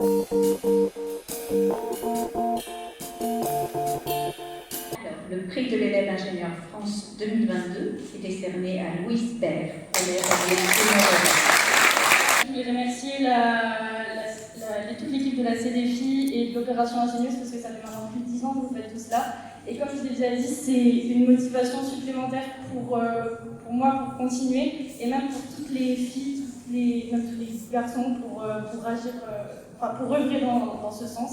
Le prix de l'élève ingénieur France 2022 est décerné à Louise Baird, élève à l'IMT. Je voulais remercier toute l'équipe de la CDFI et de l'opération ingénieuse parce que ça fait maintenant plus de 10 ans que vous faites tout cela. Et comme je l'ai déjà dit, c'est une motivation supplémentaire pour moi pour continuer et même pour toutes les filles, même tous les garçons pour agir, pour œuvrer dans ce sens.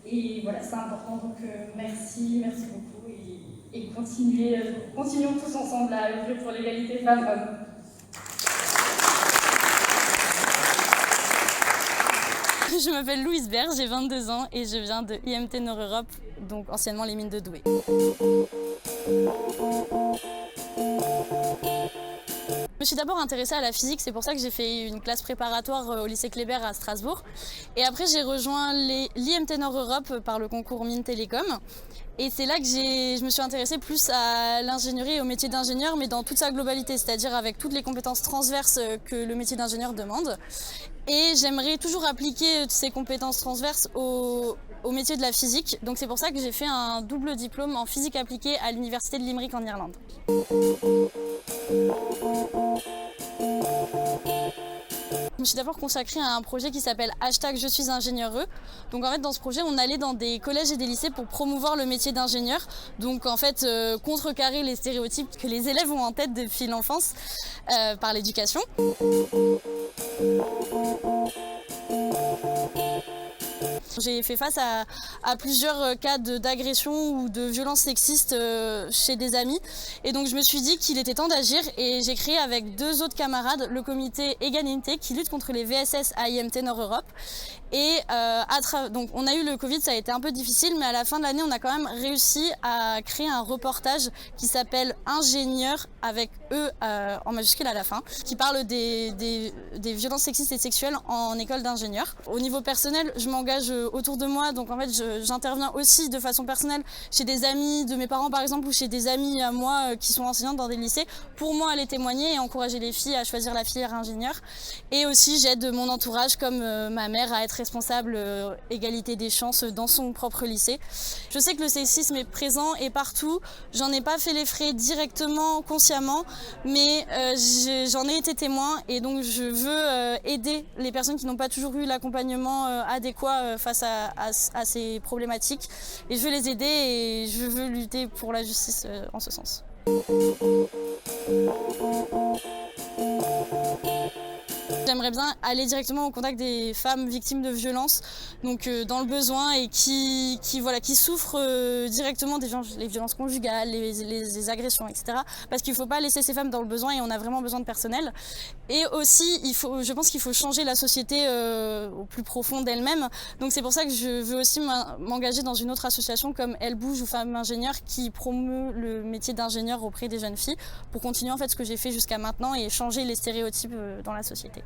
Et voilà, c'est important, donc merci beaucoup et continuons tous ensemble à œuvrer pour l'égalité femmes-hommes. Je m'appelle Louise Baird, j'ai 22 ans et je viens de IMT Nord-Europe, donc anciennement les mines de Douai. Je me suis d'abord intéressée à la physique, c'est pour ça que j'ai fait une classe préparatoire au lycée Kléber à Strasbourg. Et après j'ai rejoint l'IMT Nord-Europe par le concours Mines Télécom. Et c'est là que je me suis intéressée plus à l'ingénierie et au métier d'ingénieur, mais dans toute sa globalité, c'est-à-dire avec toutes les compétences transverses que le métier d'ingénieur demande. Et j'aimerais toujours appliquer ces compétences transverses au métier de la physique. Donc c'est pour ça que j'ai fait un double diplôme en physique appliquée à l'université de Limerick en Irlande. Je me suis d'abord consacrée à un projet qui s'appelle #Je suis ingénieureux. Donc en fait dans ce projet on allait dans des collèges et des lycées pour promouvoir le métier d'ingénieur. Donc en fait contrecarrer les stéréotypes que les élèves ont en tête depuis l'enfance par l'éducation. J'ai fait face à plusieurs cas d'agression ou de violences sexistes chez des amis et donc je me suis dit qu'il était temps d'agir et j'ai créé avec 2 autres camarades le comité Égalité qui lutte contre les VSS à IMT Nord-Europe. Et donc on a eu le Covid, ça a été un peu difficile, mais à la fin de l'année, on a quand même réussi à créer un reportage qui s'appelle Ingénieur avec E en majuscule à la fin, qui parle des violences sexistes et sexuelles en école d'ingénieur. Au niveau personnel, je m'engage autour de moi, donc en fait j'interviens aussi de façon personnelle chez des amis de mes parents par exemple ou chez des amis à moi qui sont enseignantes dans des lycées pour moi aller témoigner et encourager les filles à choisir la filière ingénieur. Et aussi j'aide mon entourage comme ma mère à être responsable égalité des chances dans son propre lycée. Je sais que le sexisme est présent et partout, j'en ai pas fait les frais directement, consciemment, mais j'en ai été témoin et donc je veux aider les personnes qui n'ont pas toujours eu l'accompagnement adéquat face à ces problématiques et je veux les aider et je veux lutter pour la justice en ce sens. J'aimerais bien aller directement au contact des femmes victimes de violences, donc dans le besoin et qui souffrent directement les violences conjugales, les agressions, etc. Parce qu'il ne faut pas laisser ces femmes dans le besoin et on a vraiment besoin de personnel. Et aussi, je pense qu'il faut changer la société au plus profond d'elle-même. Donc c'est pour ça que je veux aussi m'engager dans une autre association comme Elle Bouge ou Femmes Ingénieurs qui promeut le métier d'ingénieur auprès des jeunes filles pour continuer en fait ce que j'ai fait jusqu'à maintenant et changer les stéréotypes dans la société.